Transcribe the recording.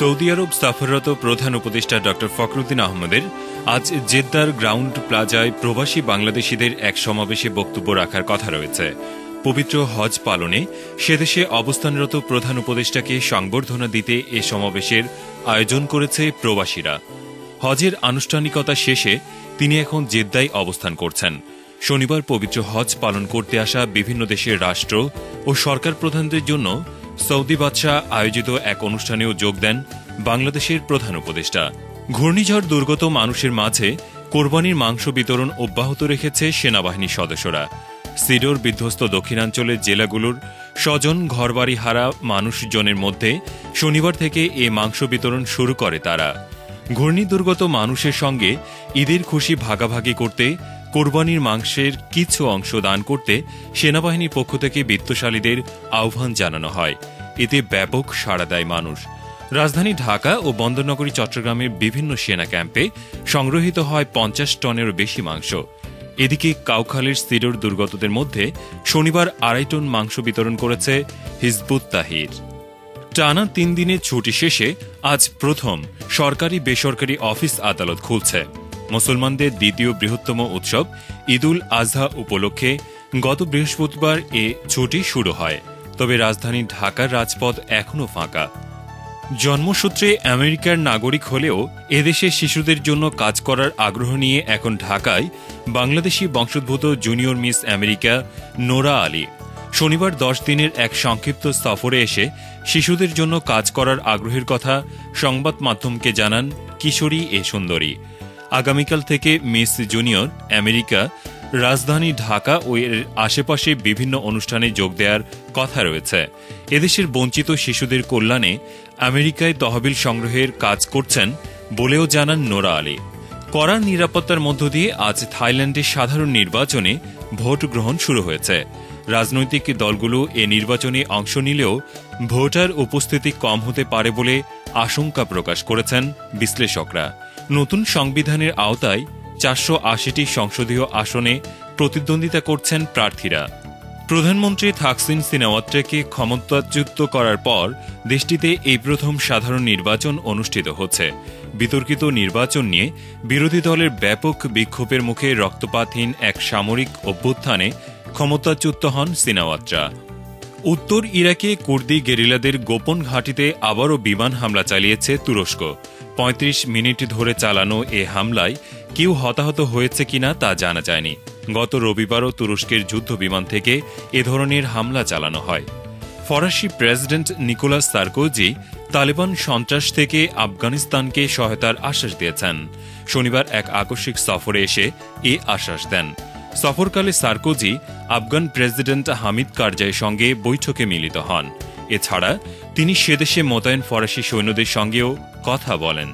Saudi আরব সফররত প্রধান উপদেষ্টা ড ফখরুদ্দিন আহমদের আজ জেদ্দার গ্রাউন্ড প্লাজায় প্রবাসী বাংলাদেশিদের এক সমাবেশে বক্তব্য রাখার কথা রয়েছে। পবিত্র হজ পালনে সেদেশে অবস্থানরত প্রধান উপদেষ্টাকে সংবর্ধনা দিতে এ সমাবেশের আয়োজন করেছে প্রবাসীরা। হজের আনুষ্ঠানিকতা শেষে তিনি এখন জেদ্দায় অবস্থান করছেন। শনিবার পবিত্র হজ পালন করতে আসা বিভিন্ন দেশের রাষ্ট্র ও সরকার প্রধানদের জন্য সৌদি বাদশাহ আয়োজিত এক অনুষ্ঠানেও যোগ দেন বাংলাদেশের প্রধান উপদেষ্টা। ঘূর্ণিঝড় দুর্গত মানুষের মাঝে কোরবানির মাংস বিতরণ অব্যাহত রেখেছে সেনাবাহিনীর সদস্যরা। সিডর বিধ্বস্ত দক্ষিণাঞ্চলের জেলাগুলোর স্বজন ঘরবাড়ি হারা মানুষজনের মধ্যে শনিবার থেকে এ মাংস বিতরণ শুরু করে তারা। ঘূর্ণি দুর্গত মানুষের সঙ্গে ঈদের খুশি ভাগাভাগি করতে কোরবানির মাংসের কিছু অংশ দান করতে সেনাবাহিনীর পক্ষ থেকে বিত্তশালীদের আহ্বান জানানো হয়। এতে ব্যাপক সাড়া দেয় মানুষ। রাজধানী ঢাকা ও বন্দরনগরী চট্টগ্রামের বিভিন্ন সেনা ক্যাম্পে সংগ্রহীত হয় ৫০ টনেরও বেশি মাংস। এদিকে কাউখালীর সিডর দুর্গতদের মধ্যে শনিবার ২.৫ টন মাংস বিতরণ করেছে হিজবুত তাহরির। টানা ৩ দিনের ছুটি শেষে আজ প্রথম সরকারি বেসরকারি অফিস আদালত খুলছে। মুসলমানদের দ্বিতীয় বৃহত্তম উৎসব ঈদুল আজহা উপলক্ষে গত বৃহস্পতিবার এ ছুটি শুরু হয়। তবে রাজধানী ঢাকার রাজপথ এখনও ফাঁকা। জন্মসূত্রে আমেরিকার নাগরিক হলেও এদেশে শিশুদের জন্য কাজ করার আগ্রহ নিয়ে এখন ঢাকায় বাংলাদেশি বংশোদ্ভূত junior miss America Nora Ali শনিবার ১০ দিনের এক সংক্ষিপ্ত সফরে এসে শিশুদের জন্য কাজ করার আগ্রহের কথা সংবাদ মাধ্যমকে জানান কিশোরী এ সুন্দরী। আগামীকাল থেকে মিস জুনিয়র আমেরিকা রাজধানী ঢাকা ও এর আশেপাশে বিভিন্ন অনুষ্ঠানে যোগ দেওয়ার কথা রয়েছে। এদেশের বঞ্চিত শিশুদের কল্যাণে আমেরিকায় তহবিল সংগ্রহের কাজ করছেন বলেও জানান নোরা আলী। কড়া নিরাপত্তার মধ্য দিয়ে আজ থাইল্যান্ডের সাধারণ নির্বাচনে ভোট গ্রহণ শুরু হয়েছে। রাজনৈতিক দলগুলো এ নির্বাচনে অংশ নিলেও ভোটার উপস্থিতি কম হতে পারে বলে আশঙ্কা প্রকাশ করেছেন বিশ্লেষকরা। নতুন সংবিধানের আওতায় ৪৮০টি সংসদীয় আসনে প্রতিদ্বন্দ্বিতা করছেন প্রার্থীরা। প্রধানমন্ত্রী থাকসিন সিনাওয়াত্রাকে ক্ষমতাচ্যুত করার পর দেশটিতে এই প্রথম সাধারণ নির্বাচন অনুষ্ঠিত হচ্ছে। বিতর্কিত নির্বাচন নিয়ে বিরোধী দলের ব্যাপক বিক্ষোভের মুখে রক্তপাতহীন এক সামরিক অভ্যুত্থানে ক্ষমতাচ্যুত হন সিনাওয়াত্রা। উত্তর ইরাকে কুর্দি গেরিলাদের গোপন ঘাঁটিতে আবারও বিমান হামলা চালিয়েছে তুরস্ক। ৩৫ মিনিট ধরে চালানো এ হামলায় কেউ হতাহত হয়েছে কিনা তা জানা যায়নি। গত রবিবারও তুরস্কের যুদ্ধ বিমান থেকে এ ধরনের হামলা চালানো হয়। ফরাসি প্রেসিডেন্ট নিকোলাস সার্কোজি তালেবান সন্ত্রাস থেকে আফগানিস্তানকে সহায়তার আশ্বাস দিয়েছেন। শনিবার এক আকস্মিক সফরে এসে এ আশ্বাস দেন। সফরকালে সার্কোজি আফগান প্রেসিডেন্ট হামিদ কারজাইয়ের সঙ্গে বৈঠকে মিলিত হন। এছাড়া তিনি সেদেশে মোতায়েন ফরাসি সৈন্যদের সঙ্গেও কথা বলেন।